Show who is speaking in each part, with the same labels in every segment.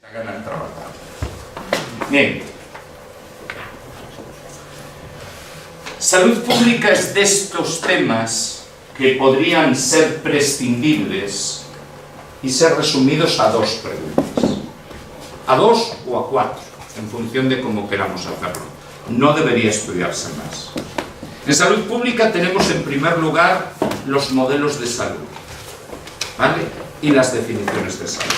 Speaker 1: Ganan trabajar. Bien. Salud pública es de estos temas que podrían ser prescindibles y ser resumidos a dos preguntas. A dos o a cuatro, en función de cómo queramos hacerlo. No debería estudiarse más. En salud pública tenemos en primer lugar los modelos de salud, ¿vale? Y las definiciones de salud.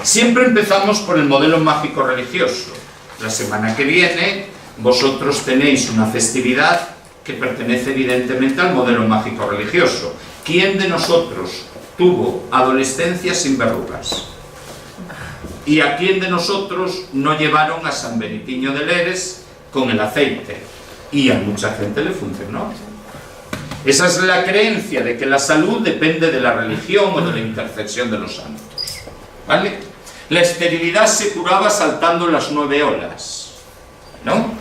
Speaker 1: Siempre empezamos por el modelo mágico religioso. La semana que viene vosotros tenéis una festividad que pertenece evidentemente al modelo mágico religioso. ¿Quién de nosotros tuvo adolescencia sin verrugas? ¿Y a quién de nosotros no llevaron a San Benitiño de Leres con el aceite? Y a mucha gente le funcionó. Esa es la creencia de que la salud depende de la religión o de la intercesión de los santos, ¿vale? La esterilidad se curaba saltando las 9 olas, ¿no?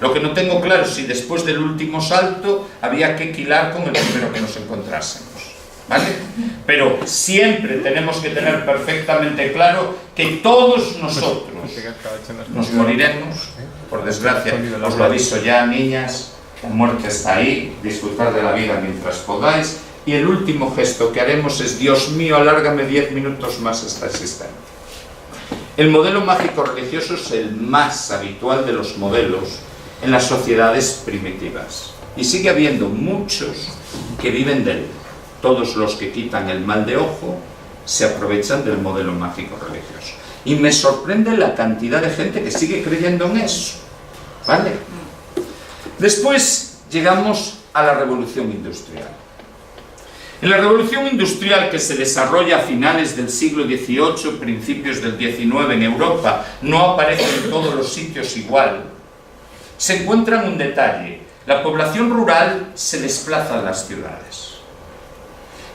Speaker 1: Lo que no tengo claro es si después del último salto había que quilar con el primero que nos encontrásemos, ¿vale? Pero siempre tenemos que tener perfectamente claro que todos nosotros nos moriremos, por desgracia. Os lo aviso ya, niñas, la muerte está ahí, disfrutad de la vida mientras podáis, y el último gesto que haremos es: Dios mío, alárgame 10 minutos más esta existencia. El modelo mágico religioso es el más habitual de los modelos en las sociedades primitivas, y sigue habiendo muchos que viven de él. Todos los que quitan el mal de ojo se aprovechan del modelo mágico religioso, y me sorprende la cantidad de gente que sigue creyendo en eso, ¿vale? Después llegamos a la revolución industrial. En la revolución industrial, que se desarrolla a finales del siglo XVIII, principios del XIX en Europa, no aparece en todos los sitios igual, se encuentra un detalle: la población rural se desplaza a las ciudades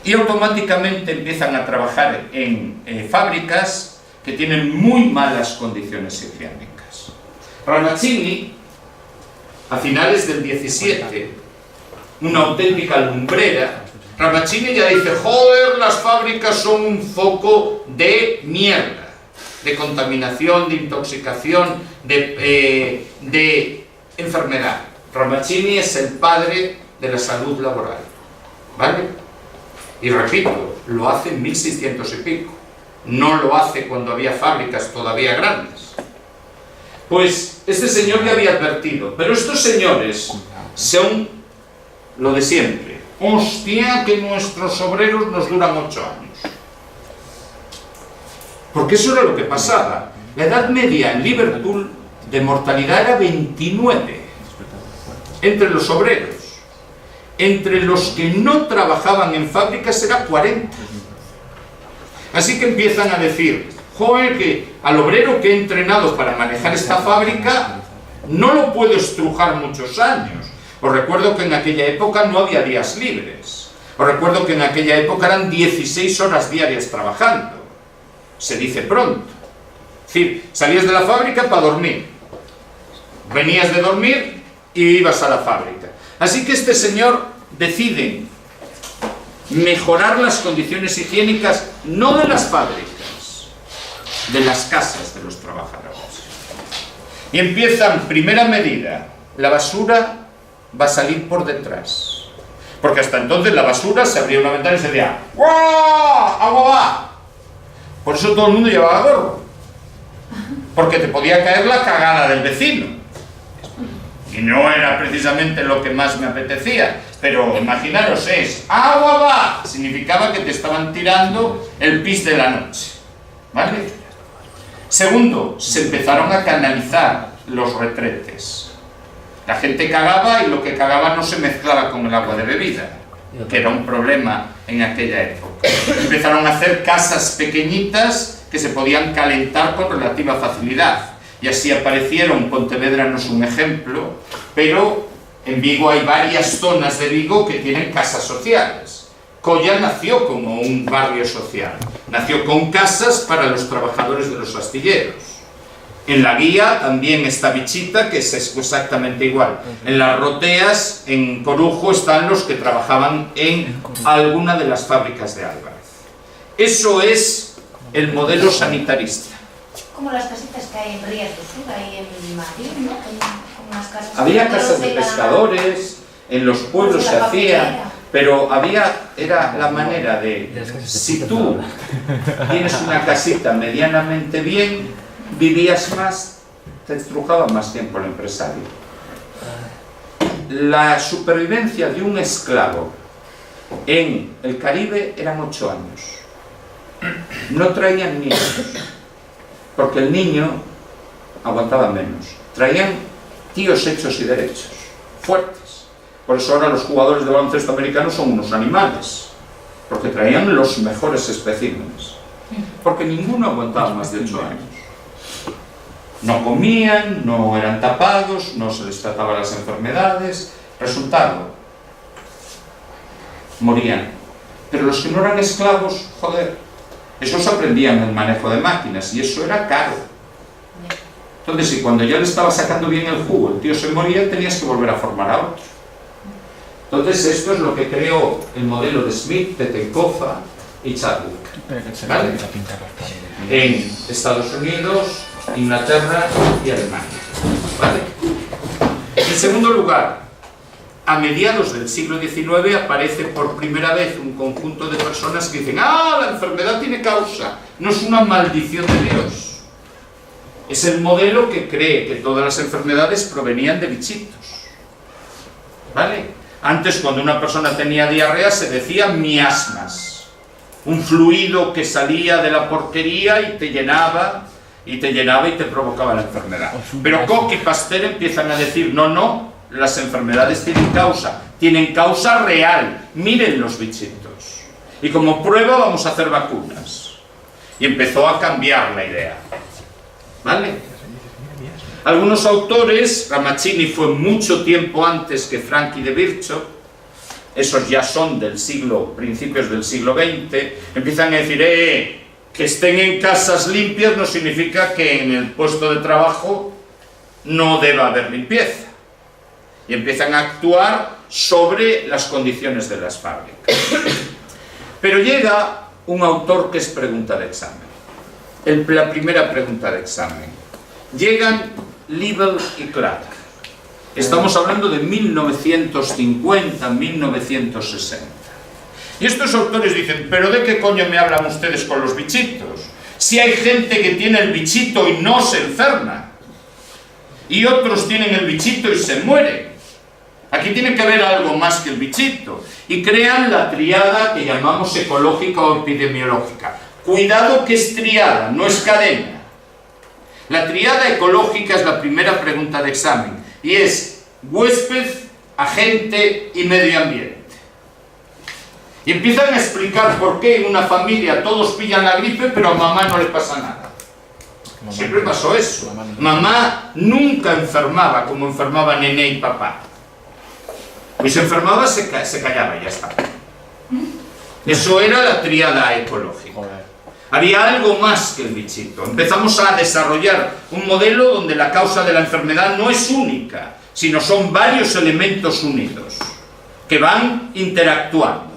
Speaker 1: y automáticamente empiezan a trabajar en fábricas que tienen muy malas condiciones higiénicas. Ramazzini, a finales del XVII, una auténtica lumbrera, Ramazzini ya dice: joder, las fábricas son un foco de mierda, de contaminación, de intoxicación, de enfermedad. Ramazzini es el padre de la salud laboral, ¿vale? Y repito, lo hace en 1600 y pico, no lo hace cuando había fábricas todavía grandes. Pues este señor ya había advertido, pero estos señores son lo de siempre: hostia, que nuestros obreros nos duran 8 años. Porque eso era lo que pasaba. La edad media en Liverpool de mortalidad era 29 entre los obreros. Entre los que no trabajaban en fábricas era 40. Así que empiezan a decir: joder, que al obrero que he entrenado para manejar esta fábrica no lo puedo estrujar muchos años. Os recuerdo que en aquella época no había días libres. Os recuerdo que en aquella época eran 16 horas diarias trabajando. Se dice pronto. Es decir, salías de la fábrica para dormir, venías de dormir y ibas a la fábrica. Así que este señor decide mejorar las condiciones higiénicas, no de las fábricas, de las casas de los trabajadores. Y empiezan, primera medida: la basura va a salir por detrás. Porque hasta entonces la basura se abría una ventana y se decía: ¡guau! ¡Agua va! Por eso todo el mundo llevaba gorro, porque te podía caer la cagada del vecino. Y no era precisamente lo que más me apetecía, pero imaginaros, es ¡agua va! Significaba que te estaban tirando el pis de la noche, ¿vale? Segundo, se empezaron a canalizar los retretes. La gente cagaba y lo que cagaba no se mezclaba con el agua de bebida, que era un problema en aquella época. Empezaron a hacer casas pequeñitas que se podían calentar con relativa facilidad. Y así aparecieron, Pontevedra no es un ejemplo, pero en Vigo hay varias zonas de Vigo que tienen casas sociales. Colla nació como un barrio social, nació con casas para los trabajadores de los astilleros. En la Guía también está Bichita, que es exactamente igual. En las Roteas, en Corujo, están los que trabajaban en alguna de las fábricas de Álvarez. Eso es el modelo sanitarista.
Speaker 2: Como las casitas que hay en Rías do Sur, ahí en Madrid, ¿no? Con unas casas.
Speaker 1: Había casas de pescadores, en los pueblos se hacía, pero era la manera de, si tú tienes una casita medianamente bien, vivías más, te estrujaba más tiempo el empresario. La supervivencia de un esclavo en el Caribe eran 8 años. No traían niños, porque el niño aguantaba menos. Traían tíos hechos y derechos, fuertes. Por eso ahora los jugadores de baloncesto americanos son unos animales, porque traían los mejores especímenes. Porque ninguno aguantaba más de 8 años. No comían, no eran tapados, no se les trataba las enfermedades. Resultado, morían. Pero los que no eran esclavos, joder, esos aprendían el manejo de máquinas y eso era caro. Entonces, si cuando ya le estaba sacando bien el jugo, el tío se moría, tenías que volver a formar a otro. Entonces, esto es lo que creó el modelo de Smith, Tetenkova y Chadwick. ¿Vale? En Estados Unidos, Inglaterra y Alemania. ¿Vale? En segundo lugar, a mediados del siglo XIX aparece por primera vez un conjunto de personas que dicen: ¡ah, la enfermedad tiene causa! No es una maldición de Dios. Es el modelo que cree que todas las enfermedades provenían de bichitos. ¿Vale? Antes, cuando una persona tenía diarrea, se decía miasmas. Un fluido que salía de la porquería y te llenaba y te provocaba la enfermedad. Pero Koch y Pasteur empiezan a decir: no, no, las enfermedades tienen causa real, miren los bichitos. Y como prueba vamos a hacer vacunas. Y empezó a cambiar la idea. ¿Vale? Algunos autores, Ramazzini fue mucho tiempo antes que Franchi de Virchow, esos ya son del principios del siglo XX, empiezan a decir: que estén en casas limpias no significa que en el puesto de trabajo no deba haber limpieza. Y empiezan a actuar sobre las condiciones de las fábricas. Pero llega un autor que es pregunta de examen. La primera pregunta de examen. Llegan Liebel y Clark. Estamos hablando de 1950, 1960. Y estos autores dicen: ¿pero de qué coño me hablan ustedes con los bichitos? Si hay gente que tiene el bichito y no se enferma, y otros tienen el bichito y se mueren. Aquí tiene que haber algo más que el bichito. Y crean la triada que llamamos ecológica o epidemiológica. Cuidado que es triada, no es cadena. La triada ecológica es la primera pregunta de examen. Y es huésped, agente y medio ambiente. Y empiezan a explicar por qué en una familia todos pillan la gripe, pero a mamá no le pasa nada. Siempre pasó eso. Mamá nunca enfermaba como enfermaba nené y papá. Y se enfermaba, se callaba y ya está. Eso era la triada ecológica. Había algo más que el bichito. Empezamos a desarrollar un modelo donde la causa de la enfermedad no es única, sino son varios elementos unidos que van interactuando.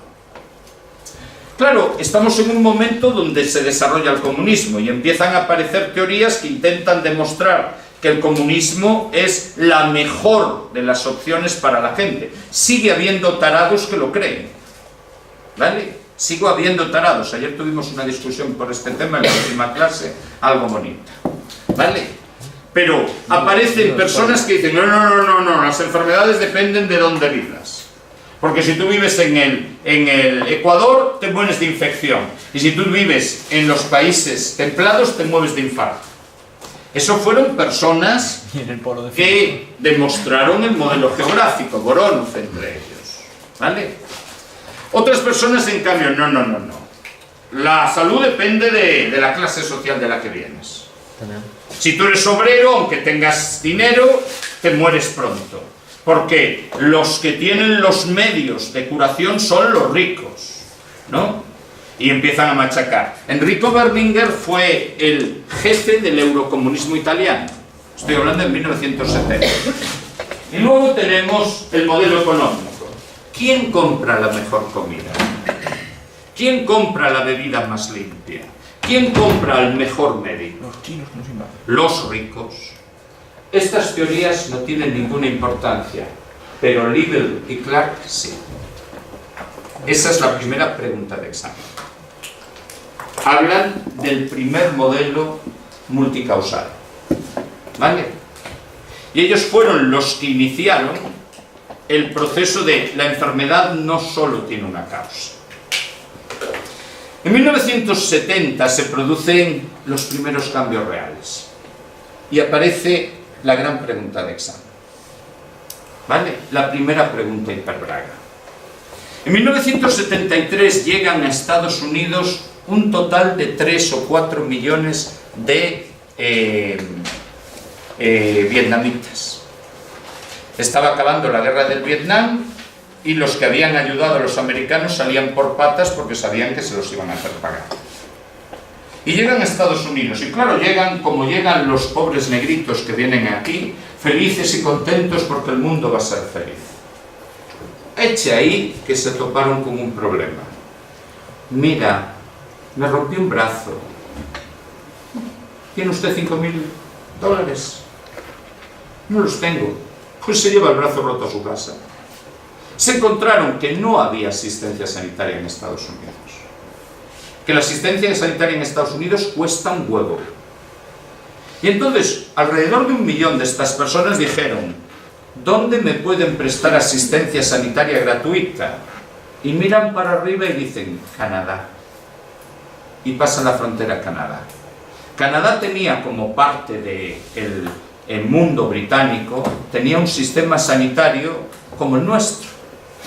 Speaker 1: Claro, estamos en un momento donde se desarrolla el comunismo y empiezan a aparecer teorías que intentan demostrar que el comunismo es la mejor de las opciones para la gente. Sigue habiendo tarados que lo creen, ¿vale? Sigo habiendo tarados. Ayer tuvimos una discusión por este tema en la última clase, algo bonita, ¿vale? Pero aparecen personas que dicen: no, las enfermedades dependen de dónde vivas. Porque si tú vives en el Ecuador, te mueres de infección. Y si tú vives en los países templados, te mueres de infarto. Eso fueron personas que demostraron el modelo geográfico, Voronov entre ellos, ¿vale? Otras personas, en cambio, no. La salud depende de la clase social de la que vienes. Si tú eres obrero, aunque tengas dinero, te mueres pronto. Porque los que tienen los medios de curación son los ricos, ¿no? Y empiezan a machacar. Enrico Berlinguer fue el jefe del eurocomunismo italiano. Estoy hablando de 1970. Y luego tenemos el modelo económico. ¿Quién compra la mejor comida? ¿Quién compra la bebida más limpia? ¿Quién compra al mejor médico?
Speaker 3: Los chinos que nos invaden.
Speaker 1: Los ricos. Estas teorías no tienen ninguna importancia, pero Liebel y Clark sí. Esa es la primera pregunta de examen. Hablan del primer modelo multicausal, ¿vale? Y ellos fueron los que iniciaron el proceso de la enfermedad no solo tiene una causa. En 1970 se producen los primeros cambios reales y aparece la gran pregunta de examen, ¿vale? La primera pregunta hiperbraga. En 1973 llegan a Estados Unidos un total de 3 o 4 millones de vietnamitas. Estaba acabando la guerra del Vietnam y los que habían ayudado a los americanos salían por patas porque sabían que se los iban a hacer pagar. Y llegan a Estados Unidos, y claro, llegan como llegan los pobres negritos que vienen aquí, felices y contentos porque el mundo va a ser feliz. Eche ahí que se toparon con un problema. Mira, me rompí un brazo. ¿Tiene usted $5.000? No los tengo. Pues se lleva el brazo roto a su casa. Se encontraron que no había asistencia sanitaria en Estados Unidos. Que la asistencia sanitaria en Estados Unidos cuesta un huevo. Y entonces, alrededor de 1 millón de estas personas dijeron: ¿dónde me pueden prestar asistencia sanitaria gratuita? Y miran para arriba y dicen: Canadá. Y pasan la frontera a Canadá. Canadá tenía como parte del mundo británico, tenía un sistema sanitario como el nuestro,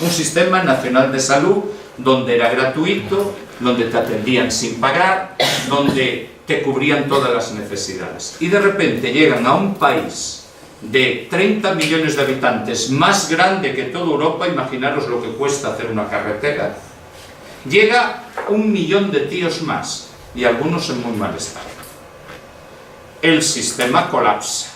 Speaker 1: un sistema nacional de salud donde era gratuito, donde te atendían sin pagar, donde te cubrían todas las necesidades. Y de repente llegan a un país de 30 millones de habitantes, más grande que toda Europa, imaginaros lo que cuesta hacer una carretera. Llega 1 millón de tíos más, y algunos en muy mal estado. El sistema colapsa.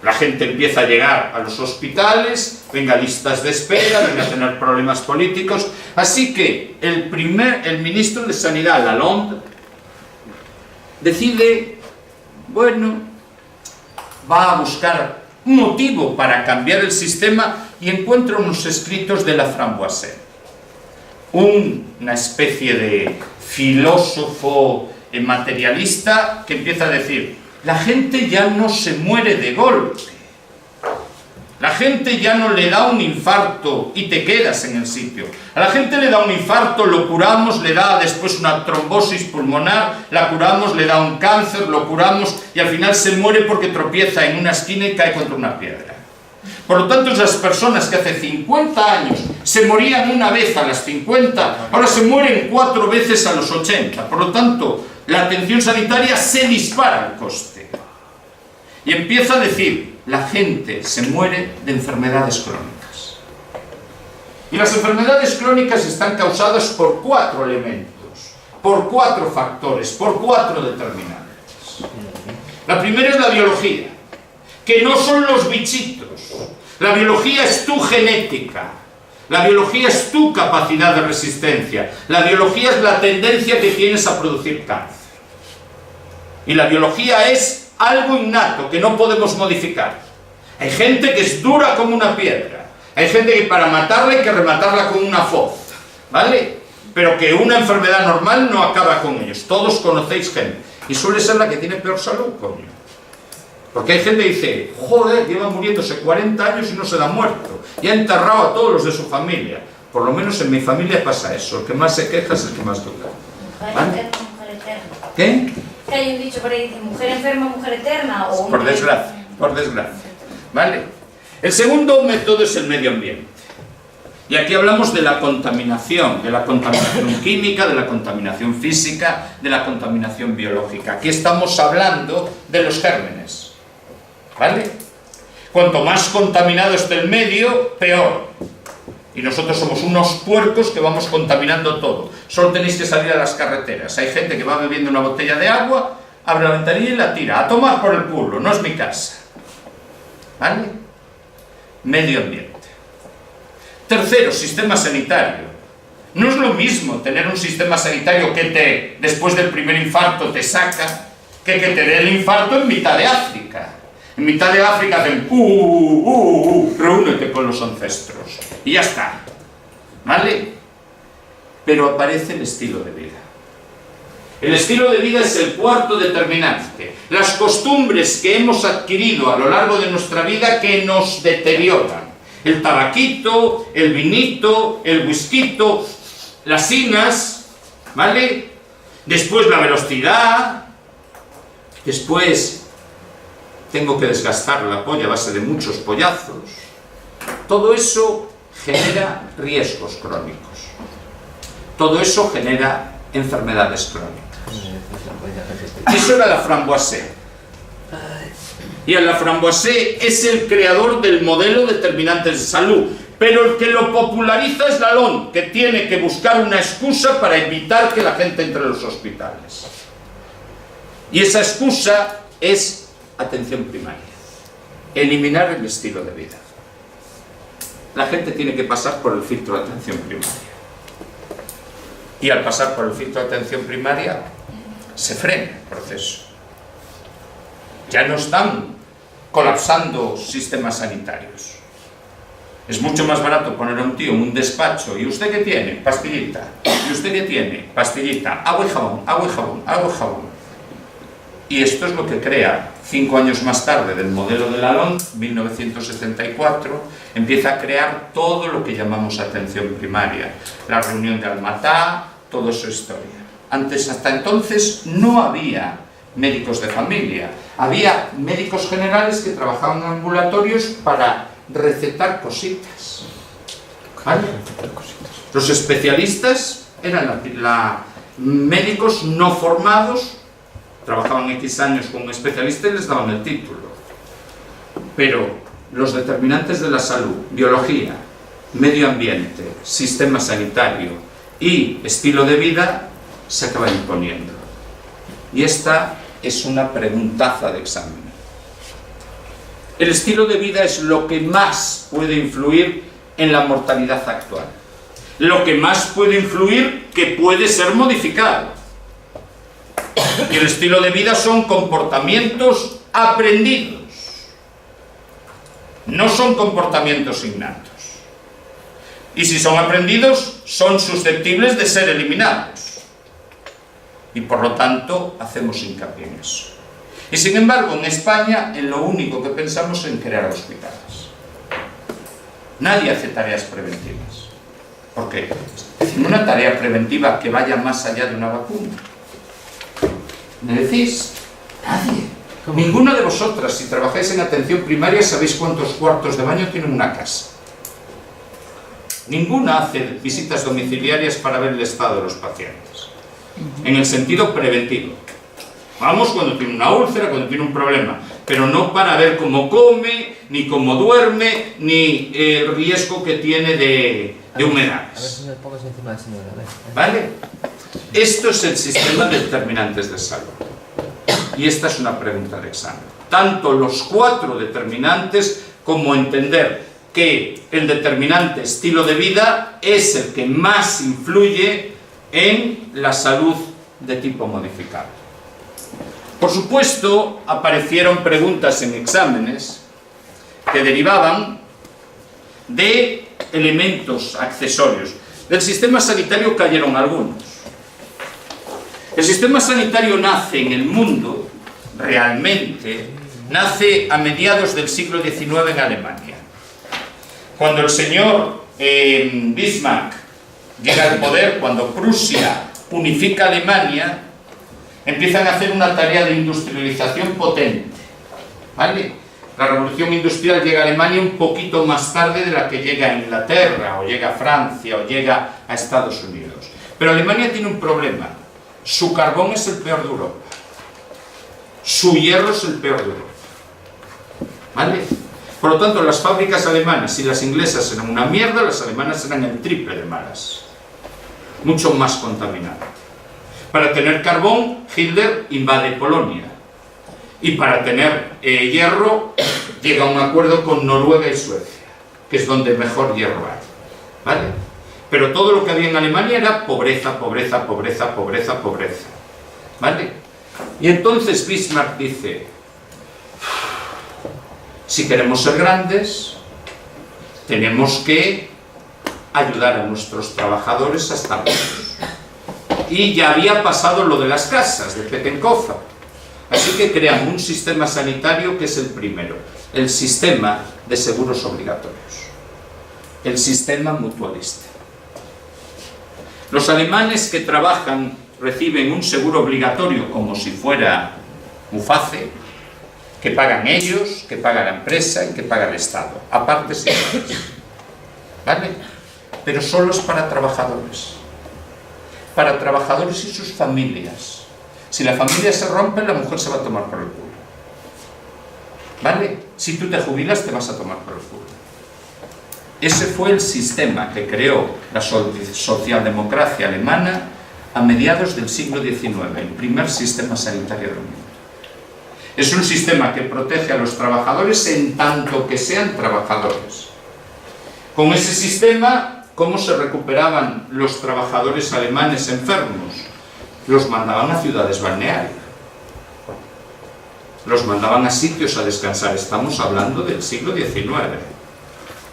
Speaker 1: La gente empieza a llegar a los hospitales, venga listas de espera, venga a tener problemas políticos. Así que el ministro de Sanidad, Lalonde, decide, bueno, va a buscar un motivo para cambiar el sistema y encuentra unos escritos de Laframboise, una especie de filósofo materialista que empieza a decir: la gente ya no se muere de golpe, la gente ya no le da un infarto y te quedas en el sitio. A la gente le da un infarto, lo curamos, le da después una trombosis pulmonar, la curamos, le da un cáncer, lo curamos y al final se muere porque tropieza en una esquina y cae contra una piedra. Por lo tanto, esas personas que hace 50 años se morían una vez a las 50, ahora se mueren 4 veces a los 80. Por lo tanto, la atención sanitaria se dispara el coste. Y empieza a decir: la gente se muere de enfermedades crónicas. Y las enfermedades crónicas están causadas por 4 elementos, por 4 factores, por 4 determinantes. La primera es la biología, que no son los bichitos. La biología es tu genética. La biología es tu capacidad de resistencia. La biología es la tendencia que tienes a producir cáncer. Y la biología es algo innato que no podemos modificar. Hay gente que es dura como una piedra. Hay gente que para matarla hay que rematarla con una foz, ¿vale? Pero que una enfermedad normal no acaba con ellos. Todos conocéis gente. Y suele ser la que tiene peor salud, coño. Porque hay gente que dice: joder, lleva muriéndose 40 años y no se da muerto. Y ha enterrado a todos los de su familia. Por lo menos en mi familia pasa eso. El que más se queja es el que más duda.
Speaker 2: Mujer enferma, mujer eterna.
Speaker 1: ¿Qué?
Speaker 2: Que hay un dicho por ahí, dice: mujer enferma, mujer eterna. O
Speaker 1: Por desgracia, por desgracia. ¿Vale? El segundo método es el medio ambiente. Y aquí hablamos de la contaminación química, de la contaminación física, de la contaminación biológica. Aquí estamos hablando de los gérmenes. ¿Vale? Cuanto más contaminado esté el medio, peor. Y nosotros somos unos puercos que vamos contaminando todo. Solo tenéis que salir a las carreteras. Hay gente que va bebiendo una botella de agua, abre la ventanilla y la tira. A tomar por el culo, no es mi casa. ¿Vale? Medio ambiente. Tercero, sistema sanitario. No es lo mismo tener un sistema sanitario que después del primer infarto te saca, que te dé el infarto en mitad de África. En mitad de África hacen reúnete con los ancestros. Y ya está. ¿Vale? Pero aparece el estilo de vida. El estilo de vida es el cuarto determinante. Las costumbres que hemos adquirido a lo largo de nuestra vida que nos deterioran. El tabaquito, el vinito, el whiskyito, las inas, ¿vale? Después la velocidad, después tengo que desgastar la polla a base de muchos pollazos. Todo eso genera riesgos crónicos. Todo eso genera enfermedades crónicas. Eso era Laframboise. Y el Laframboise es el creador del modelo determinantes de salud. Pero el que lo populariza es Lalonde, que tiene que buscar una excusa para evitar que la gente entre a los hospitales. Y esa excusa es atención primaria. Eliminar el estilo de vida. La gente tiene que pasar por el filtro de atención primaria. Y al pasar por el filtro de atención primaria, se frena el proceso. Ya no están colapsando sistemas sanitarios. Es mucho más barato poner a un tío en un despacho. ¿Y usted qué tiene? Pastillita. ¿Y usted qué tiene? Pastillita. Agua y jabón, agua y jabón, agua y jabón. Y esto es lo que crea, 5 años más tarde, del modelo de Lalonde, 1974, empieza a crear todo lo que llamamos atención primaria. La reunión de Almatá, toda su historia. Antes, hasta entonces, no había médicos de familia. Había médicos generales que trabajaban en ambulatorios para recetar cositas. ¿Vale? Los especialistas eran médicos no formados, trabajaban X años con un especialista y les daban el título. Pero los determinantes de la salud, biología, medio ambiente, sistema sanitario y estilo de vida, se acaban imponiendo. Y esta es una preguntaza de examen. El estilo de vida es lo que más puede influir en la mortalidad actual. Lo que más puede influir que puede ser modificado. Y el estilo de vida son comportamientos aprendidos. No son comportamientos innatos. Y si son aprendidos, son susceptibles de ser eliminados. Y por lo tanto, hacemos hincapié en eso. Y sin embargo, en España, en lo único que pensamos es en crear hospitales. Nadie hace tareas preventivas. ¿Por qué? Una tarea preventiva que vaya más allá de una vacuna. ¿Me decís? Nadie. Ninguna de vosotras, si trabajáis en atención primaria, sabéis cuántos cuartos de baño tiene una casa. Ninguna hace visitas domiciliarias para ver el estado de los pacientes. En el sentido preventivo. Vamos cuando tiene una úlcera, cuando tiene un problema, pero no para ver cómo come, ni cómo duerme, ni el riesgo que tiene de humedades.
Speaker 3: A ver si me pongo encima del señor, a ver.
Speaker 1: ¿Vale? Esto es el sistema de determinantes de salud. Y esta es una pregunta de examen. Tanto los 4 determinantes como entender que el determinante estilo de vida es el que más influye en la salud de tipo modificado. Por supuesto, aparecieron preguntas en exámenes que derivaban de elementos accesorios. Del sistema sanitario cayeron algunos. El sistema sanitario nace en el mundo, realmente, nace a mediados del siglo XIX en Alemania. Cuando el señor Bismarck llega al poder, cuando Prusia unifica Alemania, empiezan a hacer una tarea de industrialización potente. ¿Vale? La revolución industrial llega a Alemania un poquito más tarde de la que llega a Inglaterra, o llega a Francia, o llega a Estados Unidos. Pero Alemania tiene un problema. Su carbón es el peor de Europa. Su hierro es el peor de Europa. ¿Vale? Por lo tanto, las fábricas alemanas y las inglesas eran una mierda, las alemanas eran el triple de malas. Mucho más contaminadas. Para tener carbón, Hitler invade Polonia. Y para tener hierro, llega a un acuerdo con Noruega y Suecia, que es donde mejor hierro hay. ¿Vale? Pero todo lo que había en Alemania era pobreza, pobreza, pobreza, pobreza, pobreza. ¿Vale? Y entonces Bismarck dice, si queremos ser grandes, tenemos que ayudar a nuestros trabajadores a estar vivos. Y ya había pasado lo de las casas de Pettenkofer. Así que crean un sistema sanitario que es el primero, el sistema de seguros obligatorios, el sistema mutualista. Los alemanes que trabajan reciben un seguro obligatorio como si fuera Muface, que pagan ellos, que paga la empresa y que paga el Estado, a partes iguales. ¿Vale? Pero solo es para trabajadores y sus familias. Si la familia se rompe, la mujer se va a tomar por el culo. ¿Vale? Si tú te jubilas, te vas a tomar por el culo. Ese fue el sistema que creó la socialdemocracia alemana a mediados del siglo XIX, el primer sistema sanitario del mundo. Es un sistema que protege a los trabajadores en tanto que sean trabajadores. Con ese sistema, ¿cómo se recuperaban los trabajadores alemanes enfermos? Los mandaban a ciudades balnearias. Los mandaban a sitios a descansar. Estamos hablando del siglo XIX.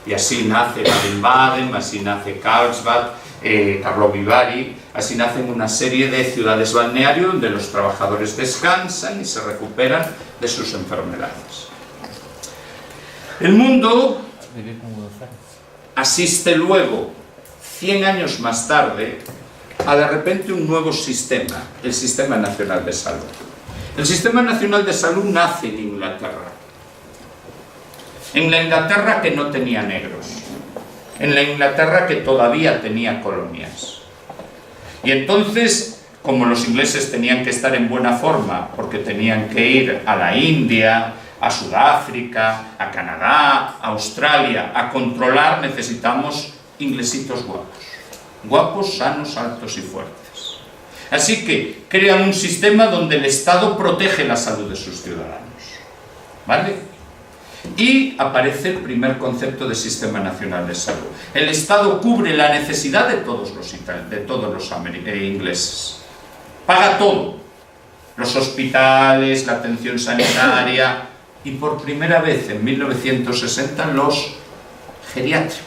Speaker 1: Y así nace Baden-Baden, así nace Karlsbad, Karlovy Vary, así nacen una serie de ciudades balnearios donde los trabajadores descansan y se recuperan de sus enfermedades. El mundo asiste luego, 100 años más tarde, a de repente un nuevo sistema, el Sistema Nacional de Salud. El Sistema Nacional de Salud nace en Inglaterra. En la Inglaterra que no tenía negros, en la Inglaterra que todavía tenía colonias. Y entonces, como los ingleses tenían que estar en buena forma, porque tenían que ir a la India, a Sudáfrica, a Canadá, a Australia, a controlar, necesitamos inglesitos guapos. Guapos, sanos, altos y fuertes. Así que crean un sistema donde el Estado protege la salud de sus ciudadanos. ¿Vale? Y aparece el primer concepto de Sistema Nacional de Salud. El Estado cubre la necesidad de todos los ingleses. Paga todo. Los hospitales, la atención sanitaria y por primera vez en 1960 los geriátricos.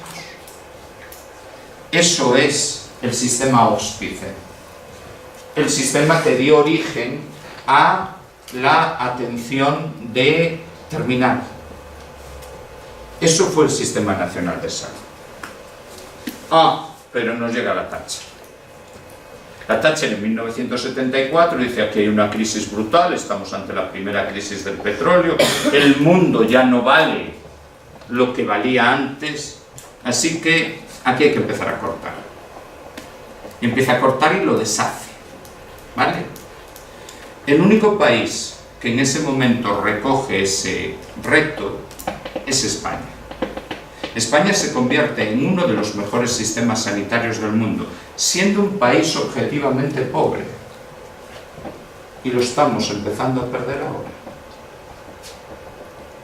Speaker 1: Eso es el sistema Hospice. El sistema que dio origen a la atención de terminal. Eso fue el Sistema Nacional de Salud. Pero nos llega la Thatcher. La Thatcher en 1974 dice: aquí hay una crisis brutal, estamos ante la primera crisis del petróleo, el mundo ya no vale lo que valía antes, así que aquí hay que empezar a cortar. Y empieza a cortar y lo deshace. ¿Vale? El único país que en ese momento recoge ese reto es España. España se convierte en uno de los mejores sistemas sanitarios del mundo, siendo un país objetivamente pobre. Y lo estamos empezando a perder ahora.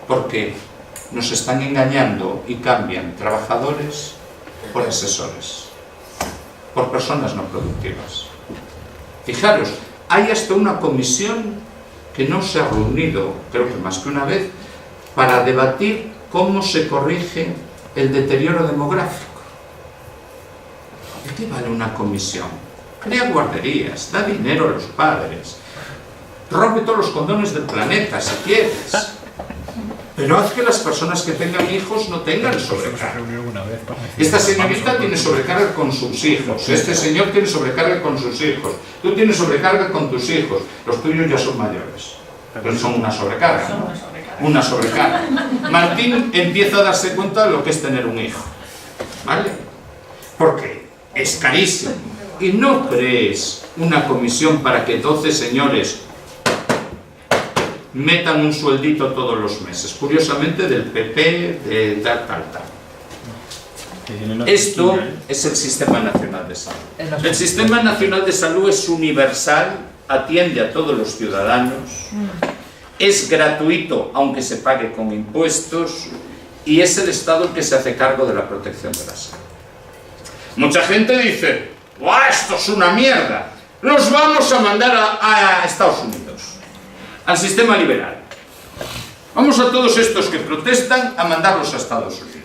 Speaker 1: Porque nos están engañando y cambian trabajadores por asesores, por personas no productivas. Fijaros, hay hasta una comisión que no se ha reunido, creo que más que una vez, para debatir cómo se corrige el deterioro demográfico. ¿De qué vale una comisión? Crea guarderías, da dinero a los padres, rompe todos los condones del planeta si quieres, pero haz que las personas que tengan hijos no tengan sobrecarga. Esta señorita tiene sobrecarga con sus hijos, este señor tiene sobrecarga con sus hijos, tú tienes sobrecarga con tus hijos, los tuyos ya son mayores, pero son una sobrecarga, ¿no? Una sobrecarga. Martín empieza a darse cuenta de lo que es tener un hijo, ¿vale? Porque es carísimo. Y no crees una comisión para que 12 señores metan un sueldito todos los meses, curiosamente del PP, de tal. Esto es el Sistema Nacional de Salud. El Sistema Nacional de Salud es universal, atiende a todos los ciudadanos, es gratuito aunque se pague con impuestos y es el Estado el que se hace cargo de la protección de la salud. Mucha gente dice, ¡guau, esto es una mierda! Los vamos a mandar a Estados Unidos, al sistema liberal. Vamos a todos estos que protestan a mandarlos a Estados Unidos.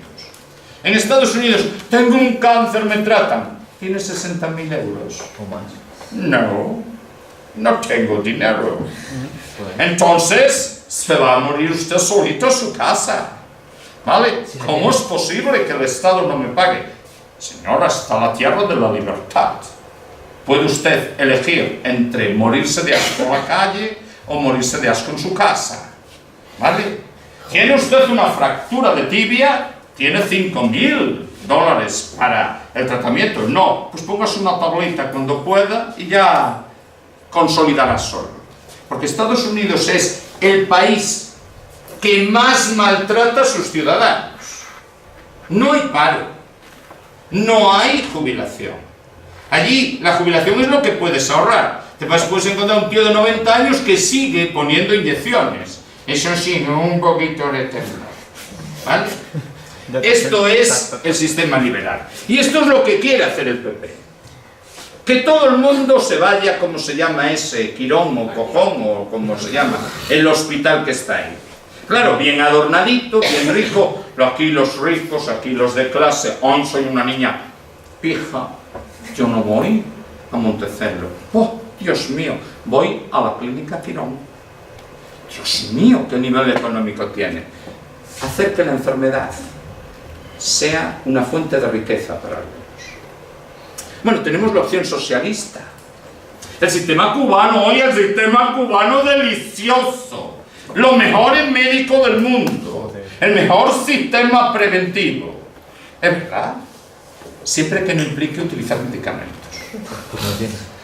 Speaker 1: En Estados Unidos, tengo un cáncer, me tratan. ¿Tienes 60.000 euros?
Speaker 3: O más.
Speaker 1: No, no tengo dinero. Entonces, se va a morir usted solito a su casa. ¿Vale?
Speaker 3: Sí,
Speaker 1: ¿Cómo es posible que el Estado no me pague? Señora, está la tierra de la libertad. Puede usted elegir entre morirse de asco en la calle o morirse de asco en su casa. ¿Vale? ¿Tiene usted una fractura de tibia? ¿Tiene $5.000 para el tratamiento? No, pues póngase una tablita cuando pueda y ya consolidará solo. Porque Estados Unidos es el país que más maltrata a sus ciudadanos. No hay paro, no hay jubilación. Allí la jubilación es lo que puedes ahorrar. Te puedes encontrar un tío de 90 años que sigue poniendo inyecciones. Eso sí, un poquito de temblor. ¿Vale? Esto es el sistema liberal. Y esto es lo que quiere hacer el PP. Que todo el mundo se vaya, como se llama ese, Quirón o Cojón o como se llama, el hospital que está ahí. Claro, bien adornadito, bien rico. Aquí los ricos, aquí los de clase. Hoy soy una niña pija. Yo no voy a Montecelo. Oh, Dios mío, voy a la clínica Quirón. Dios mío, qué nivel económico tiene. Hacer que la enfermedad sea una fuente de riqueza para algunos. Bueno, tenemos la opción socialista. El sistema cubano, hoy el sistema cubano delicioso. Lo mejor en médico del mundo. El mejor sistema preventivo. Es verdad. Siempre que no implique utilizar medicamentos.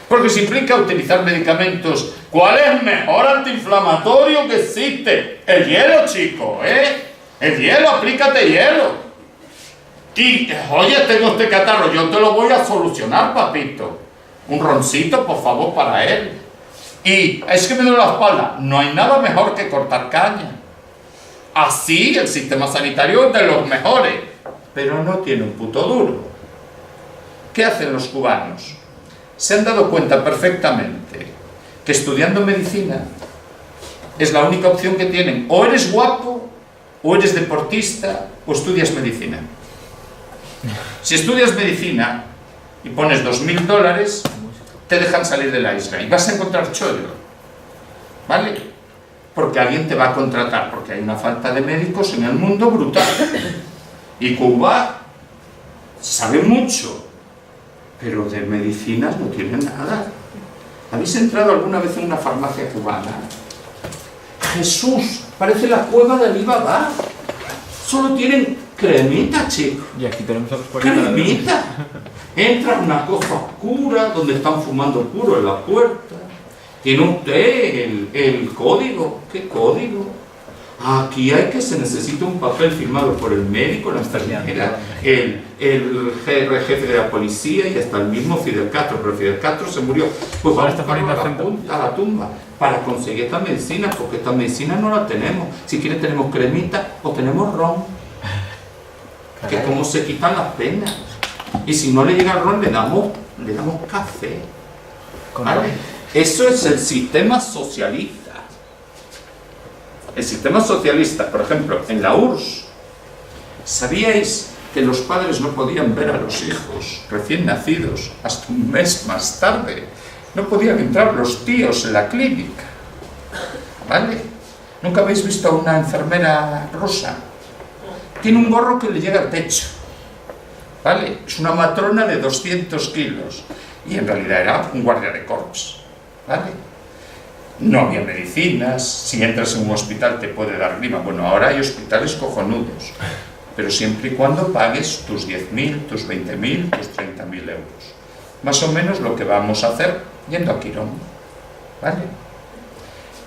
Speaker 1: Porque si implica utilizar medicamentos, ¿cuál es el mejor antiinflamatorio que existe? El hielo, chico, ¿eh? El hielo, aplícate hielo. Y, oye, tengo este catarro, yo te lo voy a solucionar, papito. Un roncito, por favor, para él. Y es que me duele la espalda. No hay nada mejor que cortar caña. Así el sistema sanitario es de los mejores. Pero no tiene un puto duro. ¿Qué hacen los cubanos? Se han dado cuenta perfectamente que estudiando medicina es la única opción que tienen. O eres guapo, o eres deportista, o estudias medicina. Si estudias medicina y pones $2.000, te dejan salir de la isla y vas a encontrar chollo, ¿vale? Porque alguien te va a contratar, porque hay una falta de médicos en el mundo brutal. Y Cuba sabe mucho, pero de medicinas no tiene nada. ¿Habéis entrado alguna vez en una farmacia cubana? Jesús, parece la cueva de Alibaba. Solo tienen cremita, chico.
Speaker 3: Y aquí tenemos a los 40.
Speaker 1: Cremita. Entra una cosa oscura donde están fumando puro en la puerta. Tiene usted el código. ¿Qué código? Aquí hay que se necesita un papel firmado por el médico, la enfermera, el jefe de la policía y hasta el mismo Fidel Castro. Pero Fidel Castro se murió. Pues vamos a la tumba para conseguir esta medicina, porque esta medicina no la tenemos. Si quiere tenemos cremita o tenemos ron, que es como se quitan las penas. Y si no le llega el ron, le damos café. ¿Vale? Eso es el sistema socialista. El sistema socialista, por ejemplo, en la URSS, ¿sabíais que los padres no podían ver a los hijos recién nacidos hasta un mes más tarde? No podían entrar los tíos en la clínica. ¿Vale? ¿Nunca habéis visto a una enfermera rusa? Tiene un gorro que le llega al pecho. ¿Vale? Es una matrona de 200 kilos. Y en realidad era un guardia de corps. ¿Vale? No había medicinas. Si entras en un hospital te puede dar grima. Bueno, ahora hay hospitales cojonudos. Pero siempre y cuando pagues tus 10.000, tus 20.000, tus 30.000 euros. Más o menos lo que vamos a hacer yendo a Quirón. ¿Vale?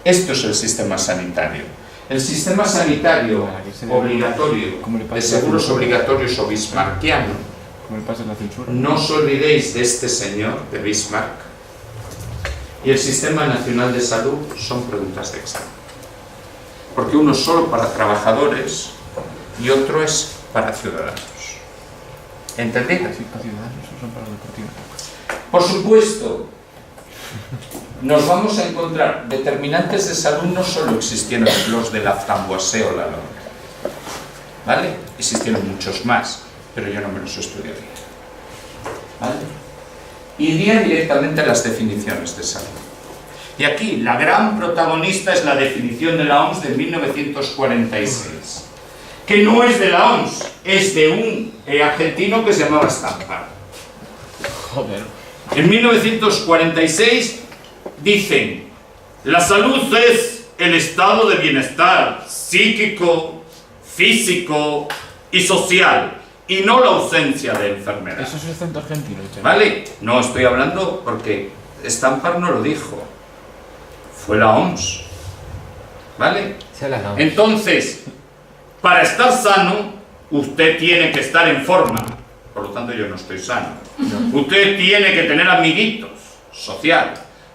Speaker 1: Esto es el sistema sanitario. El sistema sanitario obligatorio, de seguros obligatorios o bismarckiano. No os olvidéis de este señor, de Bismarck. Y el sistema nacional de salud son preguntas de examen. Porque uno es solo para trabajadores y otro es para ciudadanos. ¿Entendido?
Speaker 4: Sí, para Ciudadanos son para los deportivos.
Speaker 1: Por supuesto, nos vamos a encontrar determinantes de salud, no solo existieron los de la framboise o la longa, ¿vale? Existieron muchos más, pero yo no me los estudiaría, ¿vale? Iría directamente a las definiciones de salud. Y aquí la gran protagonista es la definición de la OMS de 1946, que no es de la OMS, es de un argentino que se llamaba Stampar.
Speaker 4: Joder.
Speaker 1: En 1946 dicen: la salud es el estado de bienestar psíquico, físico y social, y no la ausencia de enfermedad.
Speaker 4: Eso es el acento argentino, chaval.
Speaker 1: ¿Vale? No estoy hablando porque Stampar no lo dijo, fue la OMS. ¿Vale?
Speaker 3: Se la damos.
Speaker 1: Entonces, para estar sano, usted tiene que estar en forma. Por lo tanto, yo no estoy sano.
Speaker 3: No.
Speaker 1: Usted tiene que tener amiguitos, social.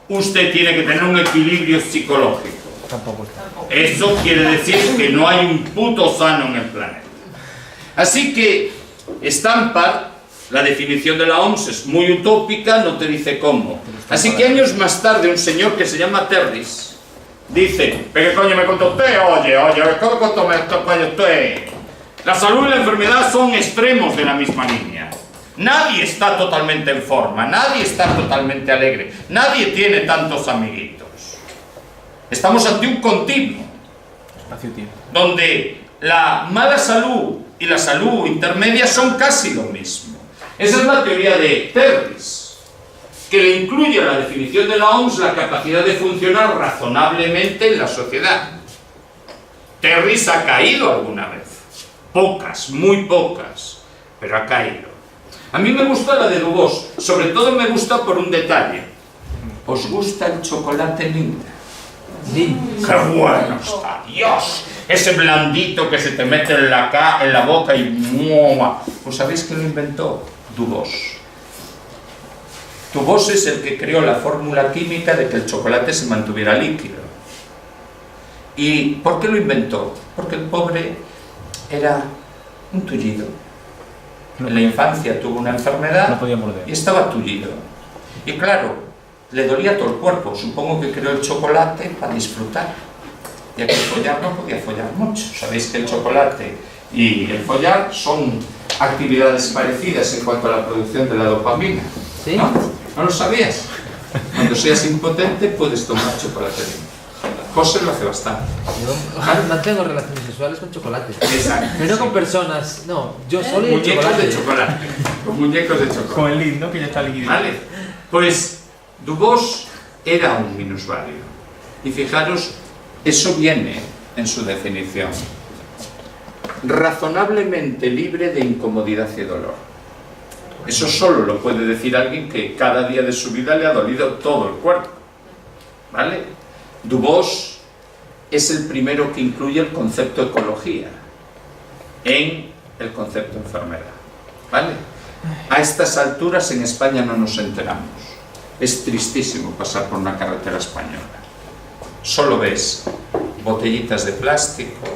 Speaker 1: Usted tiene que tener un equilibrio psicológico.
Speaker 4: Tampoco está.
Speaker 1: Eso quiere decir que no hay un puto sano en el planeta. Así que Stampar, la definición de la OMS es muy utópica, no te dice cómo. Así que años más tarde un señor que se llama Terris dice: ¿pero qué coño me contó usted? Oye, ¿cómo contó esto, coño, usted? La salud y la enfermedad son extremos de la misma línea. Nadie está totalmente en forma, nadie está totalmente alegre, nadie tiene tantos amiguitos. Estamos ante un continuo,
Speaker 4: Espacio-tiempo.
Speaker 1: donde la mala salud y la salud intermedia son casi lo mismo. Esa es la teoría de Terris, que le incluye a la definición de la OMS la capacidad de funcionar razonablemente en la sociedad. Terris ha caído alguna vez, pocas, muy pocas, pero ha caído. A mí me gusta la de Dubos, sobre todo me gusta por un detalle. ¿Os gusta el chocolate Lindt?
Speaker 3: Sí.
Speaker 1: ¡Qué bueno está! ¡Dios! Ese blandito que se te mete en la boca y ¡mua! ¿Pues sabéis quién lo inventó? Dubos. Dubos es el que creó la fórmula química de que el chocolate se mantuviera líquido. ¿Y por qué lo inventó? Porque el pobre era un tullido. En la infancia tuvo una enfermedad
Speaker 4: No podía morder.
Speaker 1: y estaba tullido. Y claro, le dolía todo el cuerpo. Supongo que creó el chocolate para disfrutar. Ya que follar no podía follar mucho. Sabéis que el chocolate y el follar son actividades parecidas en cuanto a la producción de la dopamina.
Speaker 3: ¿Sí?
Speaker 1: ¿No? ¿No lo sabías? Cuando seas impotente puedes tomar chocolate. José lo hace bastante.
Speaker 3: Yo mantengo relaciones sexuales con chocolate.
Speaker 1: Exacto.
Speaker 3: Pero no
Speaker 1: sí.
Speaker 3: con personas, no. Yo solo y
Speaker 1: Muñecos
Speaker 3: chocolate.
Speaker 1: de chocolate. Con muñecos de chocolate.
Speaker 4: Con el lead, ¿no? Que ya está líquido.
Speaker 1: ¿Vale? Pues Dubos era un minusválido. Y fijaros, eso viene en su definición. Razonablemente libre de incomodidad y dolor. Eso solo lo puede decir alguien que cada día de su vida le ha dolido todo el cuerpo. ¿Vale? Dubos es el primero que incluye el concepto ecología en el concepto enfermedad. ¿Vale? A estas alturas en España no nos enteramos. Es tristísimo pasar por una carretera española. Solo ves botellitas de plástico,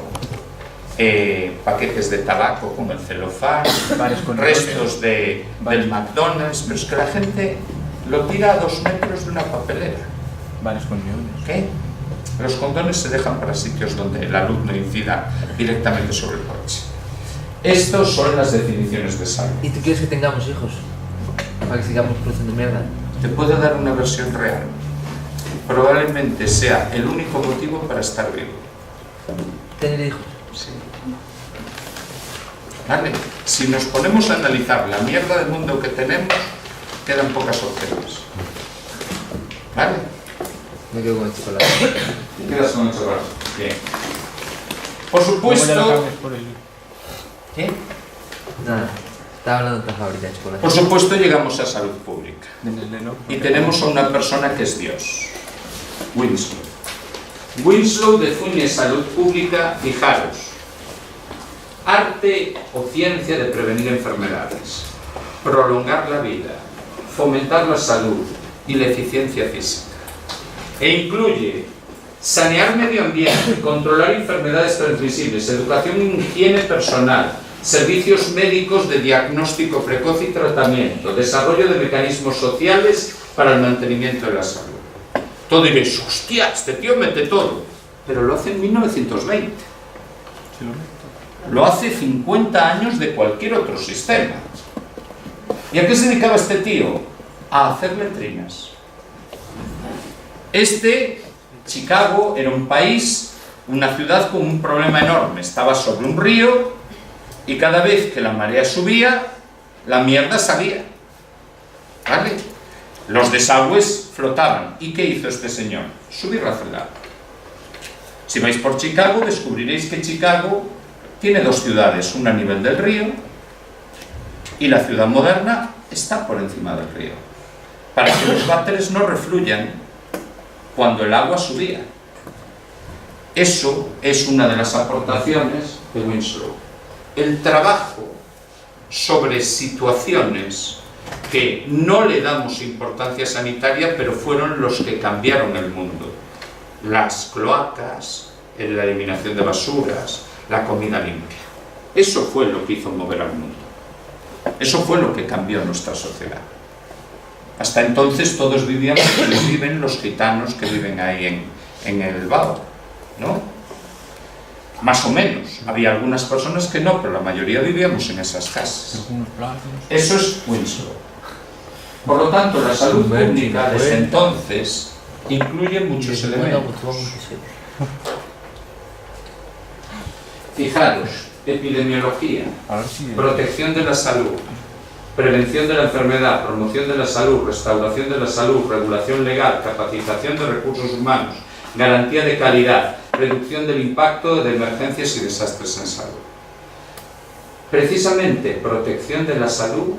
Speaker 1: paquetes de tabaco con el celofán,
Speaker 4: Bares con
Speaker 1: restos del McDonald's, pero es que la gente lo tira a 2 metros de una papelera.
Speaker 4: Bares con neones.
Speaker 1: ¿Qué? Los condones se dejan para sitios donde la luz no incida directamente sobre el coche. Estas son las definiciones de salud.
Speaker 3: ¿Y tú quieres que tengamos hijos? Para que sigamos produciendo mierda.
Speaker 1: Te puedo dar una versión real. Probablemente sea el único motivo para estar vivo.
Speaker 3: Tener hijos.
Speaker 1: Sí. ¿Vale? Si nos ponemos a analizar la mierda del mundo que tenemos, quedan pocas opciones. ¿Vale?
Speaker 3: Me quedo con el chocolate.
Speaker 1: Te quedas con el chocolate. Bien. Por
Speaker 4: Luego ya lo
Speaker 1: supuesto...
Speaker 4: cambias por el...
Speaker 1: ¿Qué?
Speaker 3: Nada. Estaba hablando de otra fábrica de chocolate.
Speaker 1: Por supuesto llegamos a salud pública.
Speaker 4: de Nestlé, ¿no?
Speaker 1: Y tenemos a una persona que es Dios. Winslow. Winslow define salud pública, fijaros, arte o ciencia de prevenir enfermedades, prolongar la vida, fomentar la salud y la eficiencia física. E incluye sanear medio ambiente, controlar enfermedades transmisibles, educación e higiene personal, servicios médicos de diagnóstico precoz y tratamiento, desarrollo de mecanismos sociales para el mantenimiento de la salud. Todo diréis, hostia, este tío mete todo, pero lo hace en 1920.
Speaker 4: Sí, lo meto.
Speaker 1: Lo hace 50 años de cualquier otro sistema. ¿Y a qué se dedicaba este tío? A hacer letrinas. Chicago, era un país, una ciudad con un problema enorme. Estaba sobre un río y cada vez que la marea subía, la mierda salía. ¿Vale? Los desagües flotaban. ¿Y qué hizo este señor? Subir hacia el agua. Si vais por Chicago, descubriréis que Chicago tiene dos ciudades, una a nivel del río y la ciudad moderna está por encima del río, para que los váteres no refluyan cuando el agua subía. Eso es una de las aportaciones de Winslow. El trabajo sobre situaciones que no le damos importancia sanitaria, pero fueron los que cambiaron el mundo. Las cloacas, la eliminación de basuras, la comida limpia. Eso fue lo que hizo mover al mundo. Eso fue lo que cambió nuestra sociedad. Hasta entonces todos vivíamos como viven los gitanos que viven ahí en el Bao, ¿no? Más o menos. Había algunas personas que no, pero la mayoría vivíamos en esas casas. Eso es Winslow. Por lo tanto, la salud pública desde entonces incluye muchos elementos. Fijaros, epidemiología, protección de la salud, prevención de la enfermedad, promoción de la salud, restauración de la salud, regulación legal, capacitación de recursos humanos, garantía de calidad, reducción del impacto de emergencias y desastres en salud. Precisamente, protección de la salud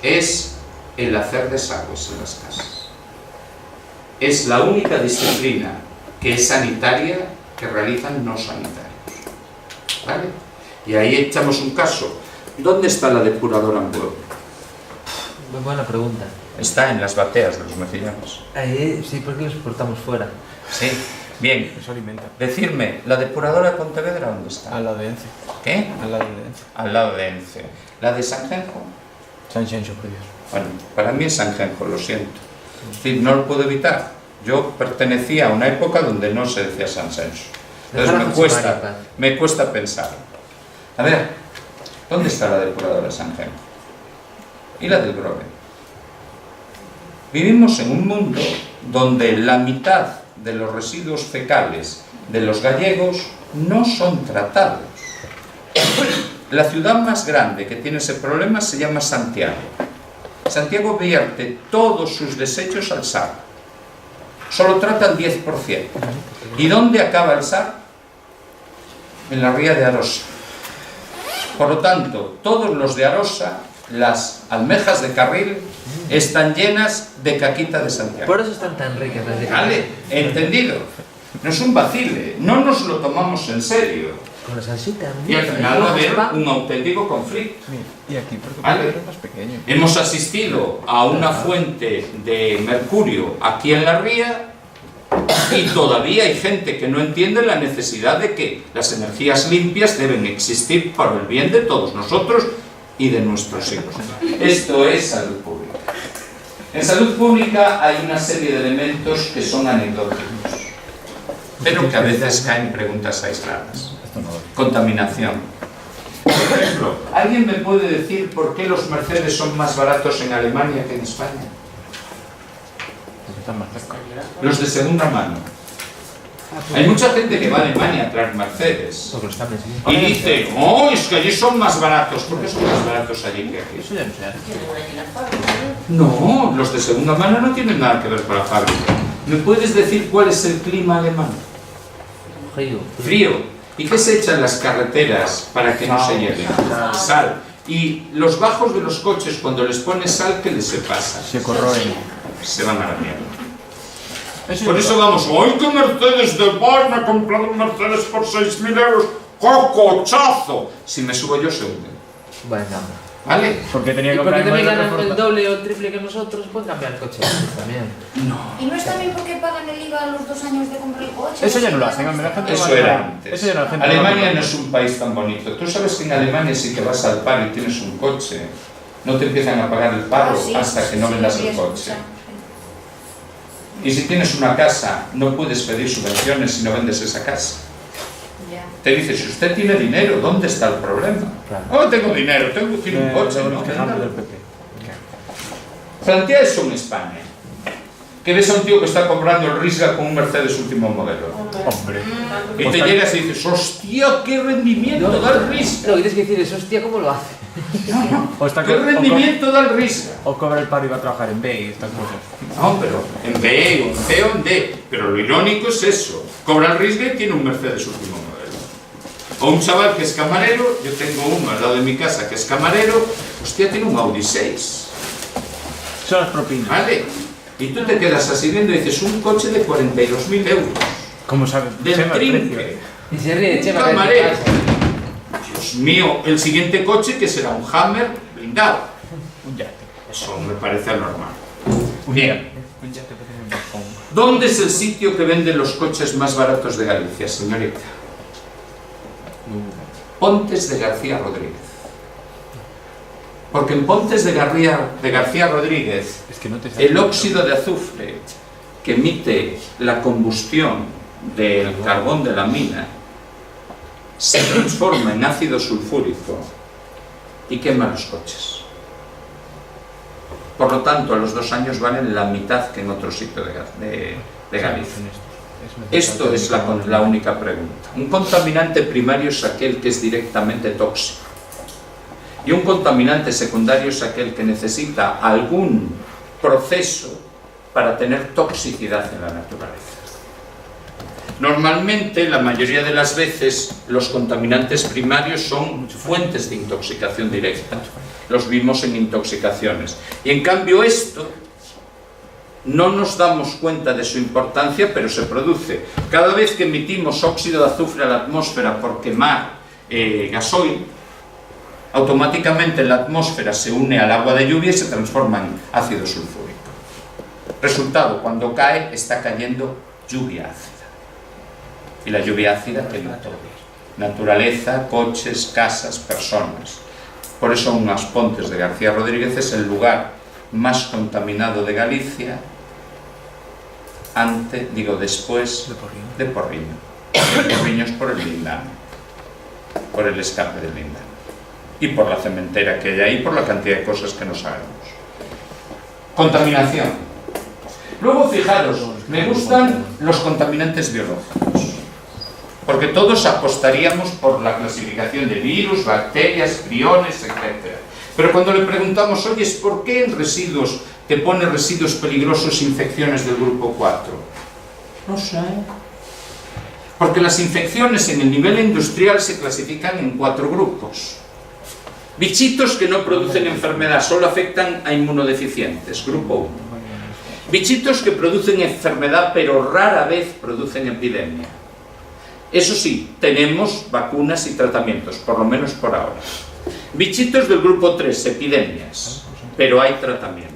Speaker 1: es el hacer desagües en las casas. Es la única disciplina que es sanitaria que realizan no sanitarios. ¿Vale? Y ahí echamos un caso. ¿Dónde está la depuradora en Puebla?
Speaker 3: Muy buena pregunta.
Speaker 1: Está en las bateas de los mejillones.
Speaker 3: Sí, porque los portamos fuera.
Speaker 1: Sí, bien.
Speaker 4: Eso alimenta.
Speaker 1: Decirme, ¿la depuradora de Pontevedra dónde está?
Speaker 4: Al lado de Ence.
Speaker 1: ¿Qué?
Speaker 4: Al lado de Ence.
Speaker 1: Al lado de Ence. ¿La de Sanjenjo?
Speaker 4: Sanxenxo, por Dios.
Speaker 1: Bueno, para mí es Sanjenjo, lo siento. Es decir, no lo puedo evitar. Yo pertenecía a una época donde no se decía Sanxenxo. Entonces me cuesta pensar. A ver, ¿dónde está la depuradora de Sanjenjo? ¿Y la del Grove? Vivimos en un mundo donde la mitad de los residuos fecales de los gallegos no son tratados. La ciudad más grande que tiene ese problema se llama Santiago. Santiago vierte todos sus desechos al SAR. Solo trata el 10%. ¿Y dónde acaba el SAR? En la ría de Arosa. Por lo tanto, todos los de Arosa, las almejas de Carril, están llenas de caquita de Santiago.
Speaker 3: Por eso están tan ricas las de
Speaker 1: ¿Vale? ¿Entendido? No es un vacile, no nos lo tomamos en serio.
Speaker 3: Con la salsita.
Speaker 1: Y al final va a haber un auténtico conflicto.
Speaker 4: Y aquí, porque
Speaker 1: ¿Vale?
Speaker 4: es más pequeño.
Speaker 1: Hemos asistido a una fuente de mercurio aquí en la ría y todavía hay gente que no entiende la necesidad de que las energías limpias deben existir para el bien de todos nosotros y de nuestros hijos. Esto es salud pública. En salud pública hay una serie de elementos que son anecdóticos, pero que a veces caen preguntas aisladas. Contaminación. Por ejemplo, ¿alguien me puede decir por qué los Mercedes son más baratos en Alemania que en España?
Speaker 4: Porque están más cerca.
Speaker 1: Los de segunda mano. Hay mucha gente que va a Alemania a traer Mercedes
Speaker 3: Porque los cambios, sí.
Speaker 1: y dice, oh, es que allí son más baratos. ¿Por qué son más baratos allí que aquí?
Speaker 4: Eso ya no se hace.
Speaker 1: No, los de segunda mano no tienen nada que ver con la fábrica. ¿Me puedes decir cuál es el clima alemán? Frío. ¿Y qué se echa en las carreteras para que no se lleven? Sal. Y los bajos de los coches, cuando les pones sal, ¿qué les pasa?
Speaker 4: Se corroen.
Speaker 1: Se van a la mierda. Por eso vamos, ¡ay, que Mercedes de Bar! Me ha comprado un Mercedes por 6.000 euros. ¡Qué cochazo! Si me subo yo, se hunde.
Speaker 3: Bueno,
Speaker 1: ¿Vale?
Speaker 4: Porque tenía
Speaker 3: Y
Speaker 4: que
Speaker 3: porque
Speaker 4: comprar
Speaker 3: también
Speaker 4: el
Speaker 3: ganan el
Speaker 4: reforzado.
Speaker 3: doble o el triple que nosotros, pueden cambiar el coche también.
Speaker 2: ¿Y no es también porque pagan el IVA a los 2 años de comprar el coche?
Speaker 4: Eso ya no lo hacen, hombre, la gente
Speaker 1: Eso
Speaker 4: va a-
Speaker 1: era antes.
Speaker 4: Eso ya no, la gente
Speaker 1: Alemania
Speaker 4: va a-
Speaker 1: no es un país tan bonito. Tú sabes que en Alemania si te vas al paro y tienes un coche, no te empiezan a pagar el paro hasta que no vendas el coche. Y si tienes una casa, no puedes pedir subvenciones si no vendes esa casa.
Speaker 2: Ya.
Speaker 1: Te dice, si usted tiene dinero, ¿dónde está el problema?
Speaker 4: Claro.
Speaker 1: Oh, tengo dinero, tengo que ir un coche,
Speaker 4: Luego
Speaker 1: ¿no?
Speaker 4: nos quejamos
Speaker 1: Véndalo.
Speaker 4: del PP.
Speaker 1: Plantea eso en España. Que ves a un tío que está comprando el Risga con un Mercedes último modelo.
Speaker 4: Hombre.
Speaker 1: Y te llegas y dices, hostia, qué rendimiento da el Risga.
Speaker 3: Lo que tienes que decir es, hostia, ¿cómo lo hace?
Speaker 4: O está
Speaker 1: ¿Qué rendimiento da el Risga?
Speaker 4: O cobra el paro y va a trabajar en B y estas cosas.
Speaker 1: No, pero en B, o en C o en D. Pero lo irónico es eso. Cobra el Risga y tiene un Mercedes último modelo. O un chaval que es camarero, yo tengo uno al lado de mi casa que es camarero, hostia, tiene un Audi 6.
Speaker 4: Son las propinas.
Speaker 1: ¿Vale? Y tú te quedas así viendo y dices, un coche de 42.000 euros.
Speaker 4: ¿Cómo sabes?
Speaker 1: Del
Speaker 4: Chema, el
Speaker 1: trinque.
Speaker 4: precio.
Speaker 3: Y se ríe,
Speaker 1: Un
Speaker 3: Chema,
Speaker 1: camarero.
Speaker 3: que
Speaker 1: Dios mío, el siguiente coche que será un Hammer blindado.
Speaker 4: Un yate.
Speaker 1: Eso me parece anormal.
Speaker 4: Un
Speaker 1: Bien.
Speaker 4: yate. Un yate parece un balcón.
Speaker 1: ¿Dónde es el sitio que vende los coches más baratos de Galicia, señorita? Pontes de García Rodríguez. Porque en Pontes de García Rodríguez,
Speaker 4: Es que no te sale.
Speaker 1: el óxido de azufre que emite la combustión del carbón de la mina se transforma en ácido sulfúrico y quema los coches. Por lo tanto, a los 2 años valen la mitad que en otro sitio de Galicia. Esto es la única pregunta. Un contaminante primario es aquel que es directamente tóxico. Y un contaminante secundario es aquel que necesita algún proceso para tener toxicidad en la naturaleza. Normalmente, la mayoría de las veces, los contaminantes primarios son fuentes de intoxicación directa. Los vimos en intoxicaciones. Y en cambio esto, no nos damos cuenta de su importancia, pero se produce. Cada vez que emitimos óxido de azufre a la atmósfera por quemar gasoil, automáticamente la atmósfera se une al agua de lluvia y se transforma en ácido sulfúrico. Resultado, cuando cae, está cayendo lluvia ácida. Y la lluvia ácida quema todo. Naturaleza, coches, casas, personas. Por eso unas Pontes de García Rodríguez es el lugar más contaminado de Galicia, después de Porriño. De Porriño es por el Lindano, por el escape del Lindano. Y por la cementera que hay ahí, por la cantidad de cosas que no sabemos. Contaminación. Luego, fijaros, me gustan los contaminantes biológicos, porque todos apostaríamos por la clasificación de virus, bacterias, priones, etc. Pero cuando le preguntamos, oye, ¿por qué en residuos te pone residuos peligrosos infecciones del grupo 4? No sé. Porque las infecciones en el nivel industrial se clasifican en 4 grupos. Bichitos que no producen enfermedad, solo afectan a inmunodeficientes, grupo 1. Bichitos que producen enfermedad, pero rara vez producen epidemia. Eso sí, tenemos vacunas y tratamientos, por lo menos por ahora. Bichitos del grupo 3, epidemias, pero hay tratamiento.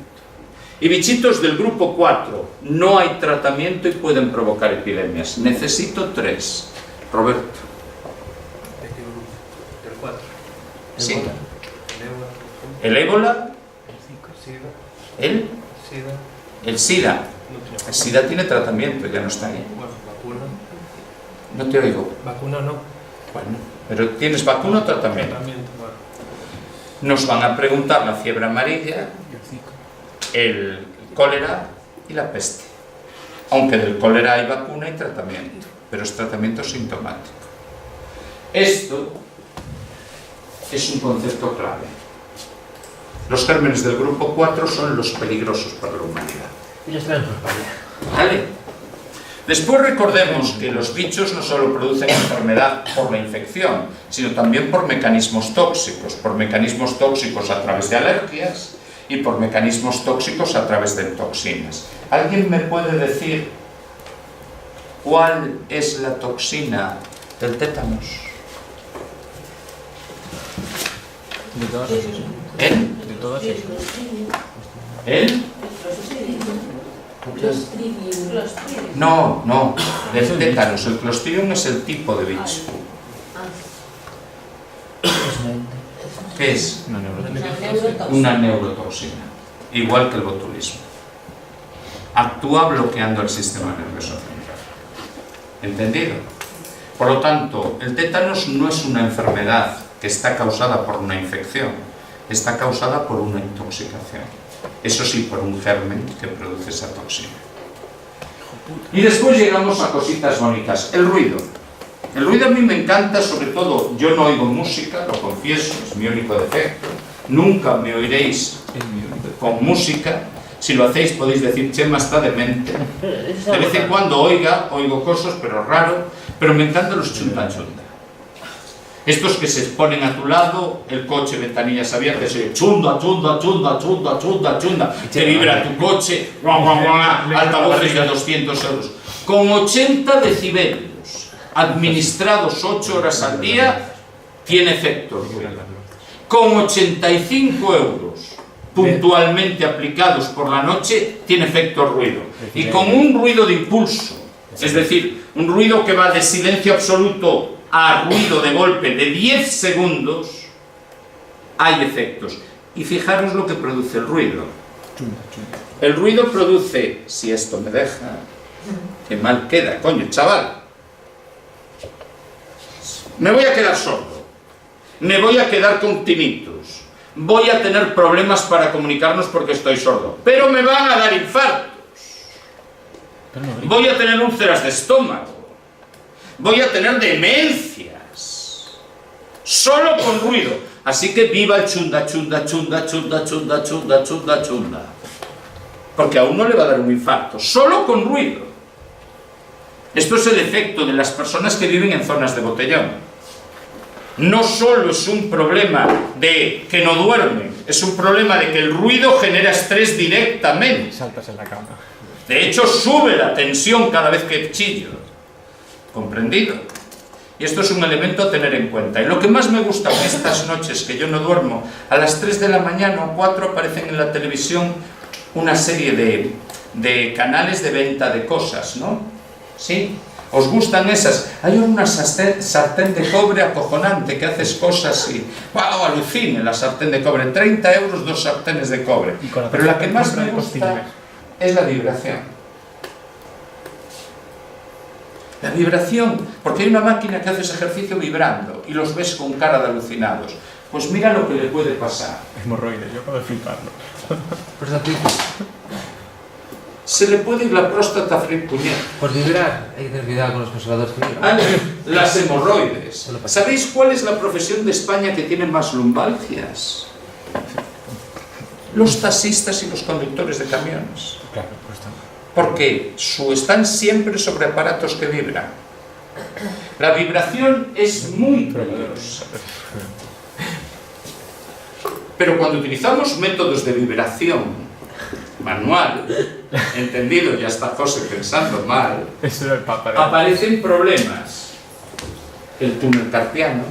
Speaker 1: Y bichitos del grupo 4, no hay tratamiento y pueden provocar epidemias. Necesito 3. Roberto.
Speaker 5: ¿Del 4?
Speaker 1: Sí.
Speaker 5: ¿El ébola?
Speaker 1: El ébola,
Speaker 5: ¿SIDA?
Speaker 1: el SIDA.
Speaker 5: No tiene
Speaker 1: El SIDA tiene tratamiento, ya no está ahí.
Speaker 5: Bueno, vacuna.
Speaker 1: No te oigo.
Speaker 5: Vacuna no.
Speaker 1: Bueno, pero ¿tienes vacuna o tratamiento?
Speaker 5: Tratamiento, bueno.
Speaker 1: Nos van a preguntar la fiebre amarilla, el cólera y la peste. Aunque del cólera hay vacuna y tratamiento, pero es tratamiento sintomático. Esto es un concepto clave. Los gérmenes del grupo 4 son los peligrosos para la humanidad.
Speaker 3: Y los traen por España.
Speaker 1: ¿Vale? Después recordemos que los bichos no solo producen enfermedad por la infección, sino también por mecanismos tóxicos a través de alergias y por mecanismos tóxicos a través de toxinas. ¿Alguien me puede decir cuál es la toxina del tétanos?
Speaker 4: De todas las
Speaker 1: ¿El?
Speaker 4: De todas esas.
Speaker 1: ¿El? No, del tétanos. El Clostridium es el tipo de bicho. ¿Qué es?
Speaker 4: Una neurotoxina.
Speaker 1: Una neurotoxina, igual que el botulismo. Actúa bloqueando el sistema nervioso central. ¿Entendido? Por lo tanto, el tétanos no es una enfermedad que está causada por una infección, está causada por una intoxicación. Eso sí, por un germen que produce esa toxina. Y después llegamos a cositas bonitas. El ruido. El ruido a mí me encanta, sobre todo, yo no oigo música, lo confieso, es mi único defecto. Nunca me oiréis con música. Si lo hacéis podéis decir, Chema está demente. De vez en cuando oigo cosas, pero raro. Pero me encantan los chunta chunta. Estos que se ponen a tu lado, el coche, ventanillas abiertas, y chunda, chunda, chunda, chunda, chunda, chunda, te vibra tu coche, altavoces de 200 euros. Con 80 decibelios, administrados 8 horas al día, tiene efecto el ruido. Con 85 euros, puntualmente aplicados por la noche, tiene efecto el ruido. Y con un ruido de impulso, es decir, un ruido que va de silencio absoluto a ruido de golpe de 10 segundos, hay efectos. Y fijaros lo que produce el ruido. El ruido produce, si esto me deja, que mal queda, coño, chaval. Me voy a quedar sordo, me voy a quedar con tinnitus, voy a tener problemas para comunicarnos porque estoy sordo, pero me van a dar infartos, voy a tener úlceras de estómago, voy a tener demencias, solo con ruido. Así que viva el chunda, chunda, chunda, chunda, chunda, chunda, chunda, chunda. Porque a uno le va a dar un infarto, solo con ruido. Esto es el efecto de las personas que viven en zonas de botellón. No solo es un problema de que no duermen, es un problema de que el ruido genera estrés directamente.
Speaker 4: Saltas en la cama.
Speaker 1: De hecho, sube la tensión cada vez que chillo. ¿Comprendido? Y esto es un elemento a tener en cuenta. Y lo que más me gusta en estas noches que yo no duermo, a las 3 de la mañana o 4 aparecen en la televisión una serie de canales de venta de cosas, ¿no? ¿Sí? ¿Os gustan esas? Hay una sartén de cobre acojonante que haces cosas y... ¡Wow! Alucine la sartén de cobre. 30 euros 2 sartenes de cobre. Pero la que más me gusta es la vibración. La vibración, porque hay una máquina que hace ese ejercicio vibrando y los ves con cara de alucinados. Pues mira lo que le puede pasar.
Speaker 4: Hemorroides, yo puedo fliparlo.
Speaker 1: Se le puede ir la próstata fría puñet.
Speaker 3: Por vibrar, hay que tener cuidado con los conservadores que vibran.
Speaker 1: Las hemorroides. ¿Sabéis cuál es la profesión de España que tiene más lumbalgias? Los taxistas y los conductores de camiones.
Speaker 4: Claro, pues está.
Speaker 1: Porque están siempre sobre aparatos que vibran. La vibración es muy peligrosa. Pero cuando utilizamos métodos de vibración manual, entendido, ya está José pensando mal,
Speaker 4: Eso era el Papa.
Speaker 1: aparecen problemas. El túnel carpiano,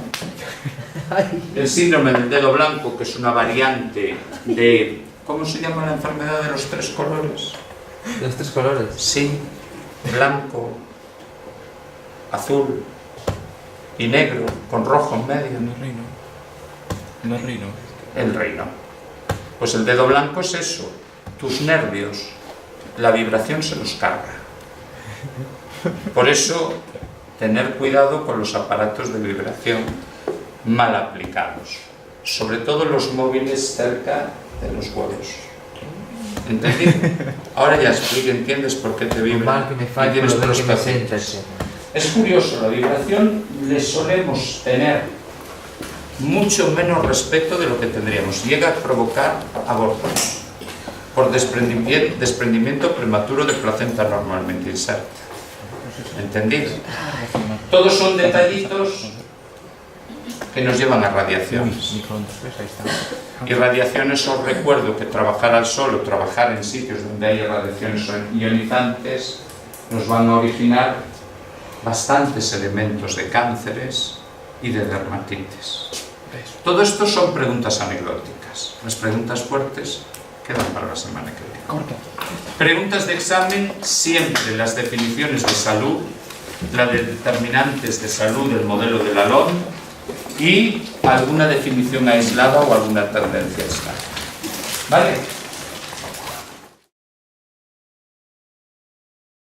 Speaker 1: el síndrome del dedo blanco, que es una variante de... ¿Cómo se llama la enfermedad de los 3 colores?
Speaker 3: De los 3 colores.
Speaker 1: Sí, blanco, azul y negro, con rojo en medio.
Speaker 4: No es reino. No es reino.
Speaker 1: El reino. Pues el dedo blanco es eso. Tus nervios, la vibración se los carga. Por eso, tener cuidado con los aparatos de vibración mal aplicados. Sobre todo los móviles cerca de los huevos. ¿Entendido? Ahora ya explico, entiendes por qué te vibra.
Speaker 3: Mal que me
Speaker 1: y
Speaker 3: falle,
Speaker 1: tienes
Speaker 3: pero ver que me
Speaker 1: prostatitis.
Speaker 3: sienta.
Speaker 1: Es curioso, la vibración le solemos tener mucho menos respeto de lo que tendríamos. Llega a provocar abortos por desprendimiento prematuro de placenta normalmente inserta. ¿Entendido? Todos son detallitos que nos llevan a radiaciones.
Speaker 4: Microondas, ¿ves? Ahí está.
Speaker 1: Y radiaciones, os recuerdo que trabajar al sol o trabajar en sitios donde hay radiaciones ionizantes nos van a originar bastantes elementos de cánceres y de dermatitis. Todo esto son preguntas anecdóticas. dudas. Las preguntas fuertes quedan para la semana que viene.
Speaker 4: Corta.
Speaker 1: Preguntas de examen, siempre las definiciones de salud, las determinantes de salud del modelo de Lalonde y alguna definición aislada o alguna tendencia aislada. ¿Vale?